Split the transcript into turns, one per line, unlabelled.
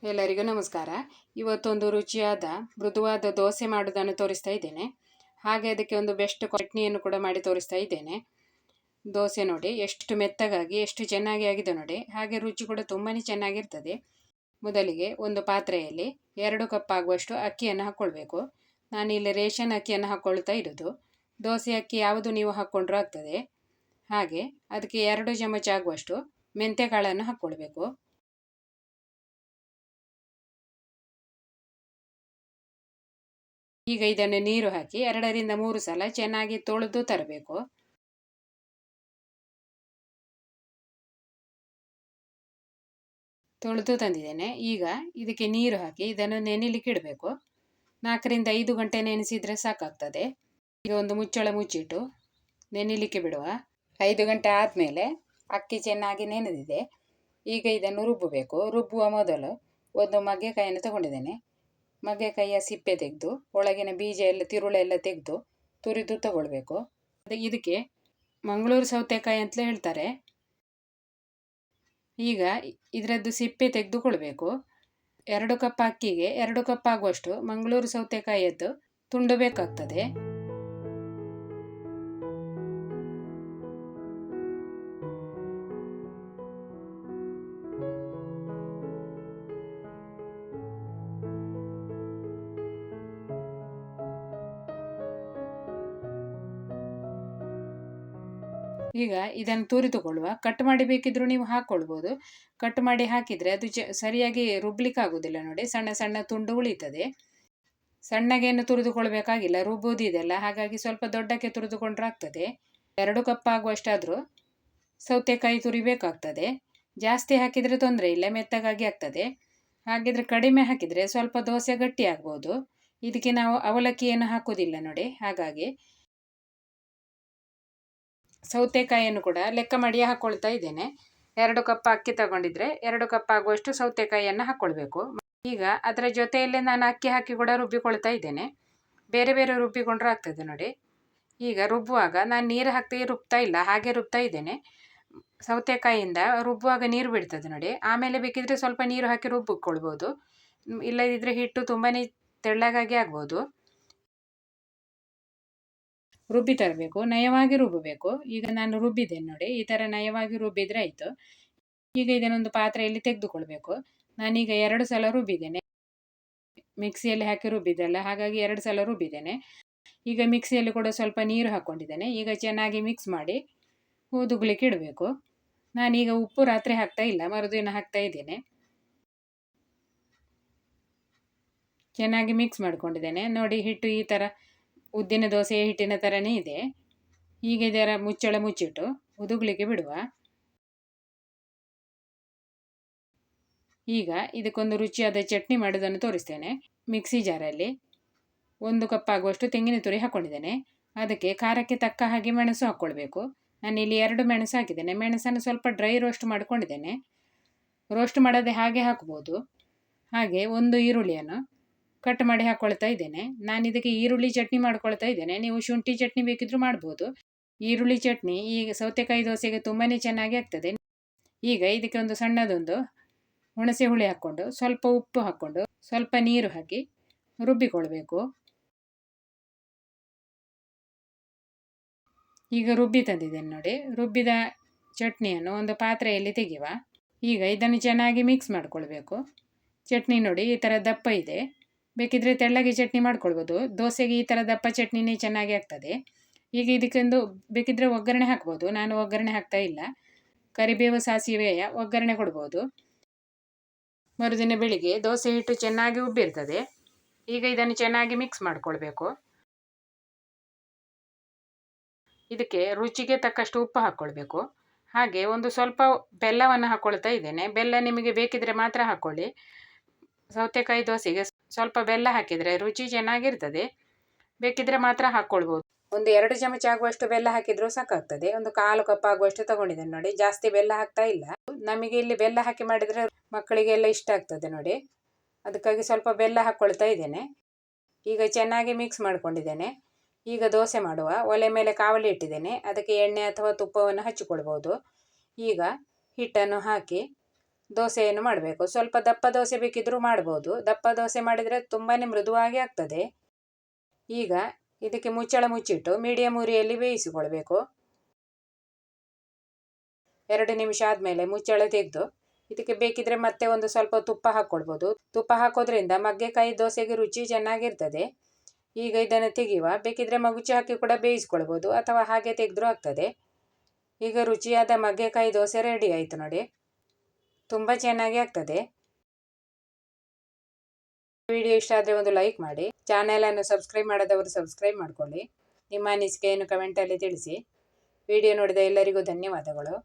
ಎಲ್ಲರಿಗೂ ನಮಸ್ಕಾರ. ಇವತ್ತೊಂದು ರುಚಿಯಾದ ಮೃದುವಾದ ದೋಸೆ ಮಾಡೋದನ್ನು ತೋರಿಸ್ತಾ ಇದ್ದೇನೆ. ಹಾಗೆ ಅದಕ್ಕೆ ಒಂದು ಬೆಸ್ಟ್ ಚಟ್ನಿಯನ್ನು ಕೂಡ ಮಾಡಿ ತೋರಿಸ್ತಾ ಇದ್ದೇನೆ. ದೋಸೆ ನೋಡಿ ಎಷ್ಟು ಮೆತ್ತಗಾಗಿ ಎಷ್ಟು ಚೆನ್ನಾಗಿ ಆಗಿದೆ ನೋಡಿ. ಹಾಗೆ ರುಚಿ ಕೂಡ ತುಂಬಾ ಚೆನ್ನಾಗಿರ್ತದೆ. ಮೊದಲಿಗೆ ಒಂದು ಪಾತ್ರೆಯಲ್ಲಿ 2 ಕಪ್ ಆಗುವಷ್ಟು ಅಕ್ಕಿಯನ್ನು ಹಾಕ್ಕೊಳ್ಬೇಕು. ನಾನಿಲ್ಲಿ ರೇಷನ್ ಅಕ್ಕಿಯನ್ನು ಹಾಕ್ಕೊಳ್ತಾ ಇರೋದು. ದೋಸೆ ಅಕ್ಕಿ ಯಾವುದು ನೀವು ಹಾಕ್ಕೊಂಡ್ರೂ ಆಗ್ತದೆ. ಹಾಗೆ ಅದಕ್ಕೆ 2 ಚಮಚ ಆಗುವಷ್ಟು ಮೆಂತ್ಯಕಾಳನ್ನು ಹಾಕ್ಕೊಳ್ಬೇಕು. ಈಗ ಇದನ್ನು ನೀರು ಹಾಕಿ 2 ರಿಂದ 3 ಸಲ ಚೆನ್ನಾಗಿ ತೊಳೆದು ತರಬೇಕು. ತೊಳೆದು ತಂದಿದ್ದೇನೆ. ಈಗ ಇದಕ್ಕೆ ನೀರು ಹಾಕಿ ಇದನ್ನು ನೆನೆಲಿಕ್ಕೆ ಇಡಬೇಕು. 4 ರಿಂದ 5 ಗಂಟೆ ನೆನೆಸಿದರೆ ಸಾಕಾಗ್ತದೆ. ಈಗ ಒಂದು ಮುಚ್ಚಳ ಮುಚ್ಚಿಟ್ಟು ನೆನೆಲಿಕ್ಕೆ ಬಿಡುವ. 5 ಗಂಟೆ ಆದಮೇಲೆ ಅಕ್ಕಿ ಚೆನ್ನಾಗಿ ನೆನೆದಿದೆ. ಈಗ ಇದನ್ನು ರುಬ್ಬಬೇಕು. ರುಬ್ಬುವ ಮೊದಲು ಒಂದು ಮಗ್ಗೆಕಾಯಿಯನ್ನು ತಗೊಂಡಿದ್ದೇನೆ. ಮಗ್ಗೆಕಾಯಿಯ ಸಿಪ್ಪೆ ತೆಗೆದು ಒಳಗಿನ ಬೀಜ ಎಲ್ಲ ತಿರುಳೆಲ್ಲ ತೆಗೆದು ತುರಿದು ತಗೊಳ್ಬೇಕು. ಇದಕ್ಕೆ ಮಂಗಳೂರು ಸೌತೆಕಾಯಿ ಅಂತಲೇ ಹೇಳ್ತಾರೆ. ಈಗ ಇದರದ್ದು ಸಿಪ್ಪೆ ತೆಗೆದುಕೊಳ್ಬೇಕು. 2 ಕಪ್ ಅಕ್ಕಿಗೆ 2 ಕಪ್ ಆಗುವಷ್ಟು ಮಂಗಳೂರು ಸೌತೆಕಾಯಿಯದ್ದು ತುಂಡು ಬೇಕಾಗ್ತದೆ. ಈಗ ಇದನ್ನು ತುರಿದುಕೊಳ್ಳುವ. ಕಟ್ ಮಾಡಿ ಬೇಕಿದ್ರೂ ನೀವು ಹಾಕ್ಕೊಳ್ಬೋದು. ಕಟ್ ಮಾಡಿ ಹಾಕಿದರೆ ಅದು ಸರಿಯಾಗಿ ರುಬ್ಲಿಕ್ಕೆ ಆಗೋದಿಲ್ಲ ನೋಡಿ. ಸಣ್ಣ ಸಣ್ಣ ತುಂಡು ಉಳಿತದೆ. ಸಣ್ಣಗೇನು ತುರಿದುಕೊಳ್ಬೇಕಾಗಿಲ್ಲ, ರುಬ್ಬೋದಿದೆಲ್ಲ. ಹಾಗಾಗಿ ಸ್ವಲ್ಪ ದೊಡ್ಡಕ್ಕೆ ತುರಿದುಕೊಂಡ್ರೆ ಆಗ್ತದೆ. 2 ಕಪ್ ಆಗುವಷ್ಟಾದರೂ ಸೌತೆಕಾಯಿ ತುರಿಬೇಕಾಗ್ತದೆ. ಜಾಸ್ತಿ ಹಾಕಿದರೆ ತೊಂದರೆ ಇಲ್ಲ, ಮೆತ್ತಗಾಗಿ ಆಗ್ತದೆ. ಹಾಗಿದ್ರೆ ಕಡಿಮೆ ಹಾಕಿದರೆ ಸ್ವಲ್ಪ ದೋಸೆ ಗಟ್ಟಿ ಆಗ್ಬೋದು. ಇದಕ್ಕೆ ನಾವು ಅವಲಕ್ಕಿಯನ್ನು ಹಾಕೋದಿಲ್ಲ ನೋಡಿ. ಹಾಗಾಗಿ ಸೌತೆಕಾಯಿಯನ್ನು ಕೂಡ ಲೆಕ್ಕ ಮಾಡಿ ಹಾಕ್ಕೊಳ್ತಾ ಇದ್ದೇನೆ. 2 ಕಪ್ ಅಕ್ಕಿ ತಗೊಂಡಿದ್ರೆ 2 ಕಪ್ ಆಗುವಷ್ಟು ಸೌತೆಕಾಯಿಯನ್ನು ಹಾಕ್ಕೊಳ್ಬೇಕು. ಈಗ ಅದರ ಜೊತೆಯಲ್ಲೇ ನಾನು ಅಕ್ಕಿ ಹಾಕಿ ಕೂಡ ರುಬ್ಬಿಕೊಳ್ತಾ ಇದ್ದೇನೆ. ಬೇರೆ ಬೇರೆ ರುಬ್ಬಿಕೊಂಡ್ರೆ ಆಗ್ತದೆ ನೋಡಿ. ಈಗ ರುಬ್ಬುವಾಗ ನಾನು ನೀರು ಹಾಕಿ ರುಬ್ತಾ ಇಲ್ಲ, ಹಾಗೆ ರುಬ್ತಾ ಇದ್ದೇನೆ. ಸೌತೆಕಾಯಿಯಿಂದ ರುಬ್ಬುವಾಗ ನೀರು ಬಿಡ್ತದೆ ನೋಡಿ. ಆಮೇಲೆ ಬೇಕಿದ್ರೆ ಸ್ವಲ್ಪ ನೀರು ಹಾಕಿ ರುಬ್ಬಿಕೊಳ್ಬೋದು. ಇಲ್ಲದಿದ್ದರೆ ಹಿಟ್ಟು ತುಂಬಾ ತೆಳ್ಳಗಾಗಿ ಆಗ್ಬೋದು. ರುಬ್ಬಿ ತರಬೇಕು, ನಯವಾಗಿ ರುಬ್ಬಬೇಕು. ಈಗ ನಾನು ರುಬ್ಬಿದ್ದೇನೆ ನೋಡಿ. ಈ ಥರ ನಯವಾಗಿ ರುಬ್ಬಿದ್ರೆ ಆಯಿತು. ಈಗ ಇದನ್ನೊಂದು ಪಾತ್ರೆಯಲ್ಲಿ ತೆಗೆದುಕೊಳ್ಬೇಕು. ನಾನೀಗ 2 ಸಲ ರುಬ್ಬಿದ್ದೇನೆ. ಮಿಕ್ಸಿಯಲ್ಲಿ ಹಾಕಿ ರುಬ್ಬಿದ್ದಲ್ಲ, ಹಾಗಾಗಿ 2 ಸಲ ರುಬ್ಬಿದ್ದೇನೆ. ಈಗ ಮಿಕ್ಸಿಯಲ್ಲಿ ಕೂಡ ಸ್ವಲ್ಪ ನೀರು ಹಾಕ್ಕೊಂಡಿದ್ದೇನೆ. ಈಗ ಚೆನ್ನಾಗಿ ಮಿಕ್ಸ್ ಮಾಡಿ ಹುದುಗ್ಲಿಕ್ಕೆ ಇಡಬೇಕು. ನಾನೀಗ ಉಪ್ಪು ರಾತ್ರಿ ಹಾಕ್ತಾ ಇಲ್ಲ, ಮರುದಿನ ಹಾಕ್ತಾ ಇದ್ದೇನೆ. ಚೆನ್ನಾಗಿ ಮಿಕ್ಸ್ ಮಾಡ್ಕೊಂಡಿದ್ದೇನೆ ನೋಡಿ. ಹಿಟ್ಟು ಈ ಥರ ಉದ್ದಿನ ದೋಸೆ ಹಿಟ್ಟಿನ ಥರನೇ ಇದೆ. ಈಗ ಇದರ ಮುಚ್ಚಳ ಮುಚ್ಚಿಟ್ಟು ಹುದುಗ್ಲಿಕ್ಕೆ ಬಿಡುವ. ಈಗ ಇದಕ್ಕೊಂದು ರುಚಿಯಾದ ಚಟ್ನಿ ಮಾಡೋದನ್ನು ತೋರಿಸ್ತೇನೆ. ಮಿಕ್ಸಿ ಜಾರಲ್ಲಿ 1 ಕಪ್ ಆಗುವಷ್ಟು ತೆಂಗಿನ ತುರಿ ಹಾಕ್ಕೊಂಡಿದ್ದೇನೆ. ಅದಕ್ಕೆ ಖಾರಕ್ಕೆ ತಕ್ಕ ಹಾಗೆ ಮೆಣಸು ಹಾಕ್ಕೊಳ್ಬೇಕು. ನಾನಿಲ್ಲಿ 2 ಮೆಣಸು ಹಾಕಿದ್ದೇನೆ. ಮೆಣಸನ್ನು ಸ್ವಲ್ಪ ಡ್ರೈ ರೋಸ್ಟ್ ಮಾಡ್ಕೊಂಡಿದ್ದೇನೆ. ರೋಸ್ಟ್ ಮಾಡದೆ ಹಾಗೆ ಹಾಕ್ಬೋದು. ಹಾಗೆ ಒಂದು ಈರುಳ್ಳಿಯನ್ನು ಕಟ್ ಮಾಡಿ ಹಾಕ್ಕೊಳ್ತಾ ಇದ್ದೇನೆ. ನಾನು ಇದಕ್ಕೆ ಈರುಳ್ಳಿ ಚಟ್ನಿ ಮಾಡ್ಕೊಳ್ತಾ ಇದ್ದೇನೆ. ನೀವು ಶುಂಠಿ ಚಟ್ನಿ ಬೇಕಿದ್ರೂ ಮಾಡ್ಬೋದು. ಈರುಳ್ಳಿ ಚಟ್ನಿ ಈ ಸೌತೆಕಾಯಿ ದೋಸೆಗೆ ತುಂಬಾ ಚೆನ್ನಾಗಿ ಆಗ್ತದೆ. ಈಗ ಇದಕ್ಕೆ ಒಂದು ಸಣ್ಣದೊಂದು ಹುಣಸೆ ಹುಳಿ ಹಾಕ್ಕೊಂಡು ಸ್ವಲ್ಪ ಉಪ್ಪು ಹಾಕ್ಕೊಂಡು ಸ್ವಲ್ಪ ನೀರು ಹಾಕಿ ರುಬ್ಬಿಕೊಳ್ಬೇಕು. ಈಗ ರುಬ್ಬಿ ತಂದಿದ್ದೇನೆ ನೋಡಿ. ರುಬ್ಬಿದ ಚಟ್ನಿಯನ್ನು ಒಂದು ಪಾತ್ರೆಯಲ್ಲಿ ತೆಗೆಯುವ. ಈಗ ಇದನ್ನು ಚೆನ್ನಾಗಿ ಮಿಕ್ಸ್ ಮಾಡ್ಕೊಳ್ಬೇಕು. ಚಟ್ನಿ ನೋಡಿ ಈ ಥರ ದಪ್ಪ ಇದೆ. ಬೇಕಿದ್ರೆ ತೆಳ್ಳಗೆ ಚಟ್ನಿ ಮಾಡ್ಕೊಳ್ಬೋದು. ದೋಸೆಗೆ ಈ ಥರ ದಪ್ಪ ಚಟ್ನಿನೇ ಚೆನ್ನಾಗಿ ಆಗ್ತದೆ. ಈಗ ಇದಕ್ಕೊಂದು ಬೇಕಿದ್ರೆ ಒಗ್ಗರಣೆ ಹಾಕ್ಬೋದು. ನಾನು ಒಗ್ಗರಣೆ ಹಾಕ್ತಾ ಇಲ್ಲ. ಕರಿಬೇವು ಸಾಸಿವೆಯ ಒಗ್ಗರಣೆ ಕೊಡ್ಬೋದು. ಮರುದಿನ ಬೆಳಿಗ್ಗೆ ದೋಸೆ ಹಿಟ್ಟು ಚೆನ್ನಾಗಿ ಉಬ್ಬಿರ್ತದೆ. ಈಗ ಇದನ್ನು ಚೆನ್ನಾಗಿ ಮಿಕ್ಸ್ ಮಾಡ್ಕೊಳ್ಬೇಕು. ಇದಕ್ಕೆ ರುಚಿಗೆ ತಕ್ಕಷ್ಟು ಉಪ್ಪು ಹಾಕ್ಕೊಳ್ಬೇಕು. ಹಾಗೆ ಒಂದು ಸ್ವಲ್ಪ ಬೆಲ್ಲವನ್ನು ಹಾಕ್ಕೊಳ್ತಾ ಇದ್ದೇನೆ. ಬೆಲ್ಲ ನಿಮಗೆ ಬೇಕಿದ್ರೆ ಮಾತ್ರ ಹಾಕ್ಕೊಳ್ಳಿ. ಸೌತೆಕಾಯಿ ದೋಸೆಗೆ ಸ್ವಲ್ಪ ಬೆಲ್ಲ ಹಾಕಿದರೆ ರುಚಿ ಚೆನ್ನಾಗಿರ್ತದೆ. ಬೇಕಿದ್ರೆ ಮಾತ್ರ ಹಾಕ್ಕೊಳ್ಬೋದು. ಒಂದು 2 ಚಮಚ ಆಗುವಷ್ಟು ಬೆಲ್ಲ ಹಾಕಿದರೂ ಸಾಕಾಗ್ತದೆ. ಒಂದು 1/4 ಕಪ್ ಆಗುವಷ್ಟು ತಗೊಂಡಿದ್ದೇನೆ ನೋಡಿ. ಜಾಸ್ತಿ ಬೆಲ್ಲ ಹಾಕ್ತಾ ಇಲ್ಲ. ನಮಗೆ ಇಲ್ಲಿ ಬೆಲ್ಲ ಹಾಕಿ ಮಾಡಿದರೆ ಮಕ್ಕಳಿಗೆಲ್ಲ ಇಷ್ಟ ಆಗ್ತದೆ ನೋಡಿ. ಅದಕ್ಕಾಗಿ ಸ್ವಲ್ಪ ಬೆಲ್ಲ ಹಾಕ್ಕೊಳ್ತಾ ಇದ್ದೇನೆ. ಈಗ ಚೆನ್ನಾಗಿ ಮಿಕ್ಸ್ ಮಾಡ್ಕೊಂಡಿದ್ದೇನೆ. ಈಗ ದೋಸೆ ಮಾಡುವ. ಒಲೆ ಮೇಲೆ ಕಾವಲಿ ಇಟ್ಟಿದ್ದೇನೆ. ಅದಕ್ಕೆ ಎಣ್ಣೆ ಅಥವಾ ತುಪ್ಪವನ್ನು ಹಚ್ಚಿಕೊಳ್ಬೋದು. ಈಗ ಹಿಟ್ಟನ್ನು ಹಾಕಿ ದೋಸೆಯನ್ನು ಮಾಡಬೇಕು. ಸ್ವಲ್ಪ ದಪ್ಪ ದೋಸೆ ಬೇಕಿದ್ರೂ ಮಾಡ್ಬೋದು. ದಪ್ಪ ದೋಸೆ ಮಾಡಿದರೆ ತುಂಬಾ ಮೃದುವಾಗಿ ಆಗ್ತದೆ. ಈಗ ಇದಕ್ಕೆ ಮುಚ್ಚಳ ಮುಚ್ಚಿಟ್ಟು ಮೀಡಿಯಂ ಉರಿಯಲ್ಲಿ ಬೇಯಿಸಿಕೊಳ್ಬೇಕು. 2 ನಿಮಿಷ ಆದಮೇಲೆ ಮುಚ್ಚಳ ತೆಗೆದು ಇದಕ್ಕೆ ಬೇಕಿದ್ರೆ ಮತ್ತೆ ಒಂದು ಸ್ವಲ್ಪ ತುಪ್ಪ ಹಾಕ್ಕೊಳ್ಬೋದು. ತುಪ್ಪ ಹಾಕೋದ್ರಿಂದ ಮಗ್ಗೆಕಾಯಿ ದೋಸೆಗೆ ರುಚಿ ಚೆನ್ನಾಗಿರ್ತದೆ. ಈಗ ಇದನ್ನು ತೆಗೆಯುವ. ಬೇಕಿದ್ರೆ ಮಗುಚಿ ಹಾಕಿ ಕೂಡ ಬೇಯಿಸ್ಕೊಳ್ಬೋದು ಅಥವಾ ಹಾಗೆ ತೆಗೆದ್ರೂ ಆಗ್ತದೆ. ಈಗ ರುಚಿಯಾದ ಮಗ್ಗೆಕಾಯಿ ದೋಸೆ ರೆಡಿ ಆಯಿತು ನೋಡಿ. ತುಂಬ ಚೆನ್ನಾಗಿ ಆಗ್ತದೆ. ವಿಡಿಯೋ ಇಷ್ಟ ಆದರೆ ಒಂದು ಲೈಕ್ ಮಾಡಿ. ಚಾನೆಲನ್ನು ಸಬ್ಸ್ಕ್ರೈಬ್ ಮಾಡದವರು ಸಬ್ಸ್ಕ್ರೈಬ್ ಮಾಡ್ಕೊಳ್ಳಿ. ನಿಮ್ಮ ಅನಿಸಿಕೆಯನ್ನು ಕಮೆಂಟಲ್ಲಿ ತಿಳಿಸಿ. ವಿಡಿಯೋ ನೋಡಿದ ಎಲ್ಲರಿಗೂ ಧನ್ಯವಾದಗಳು.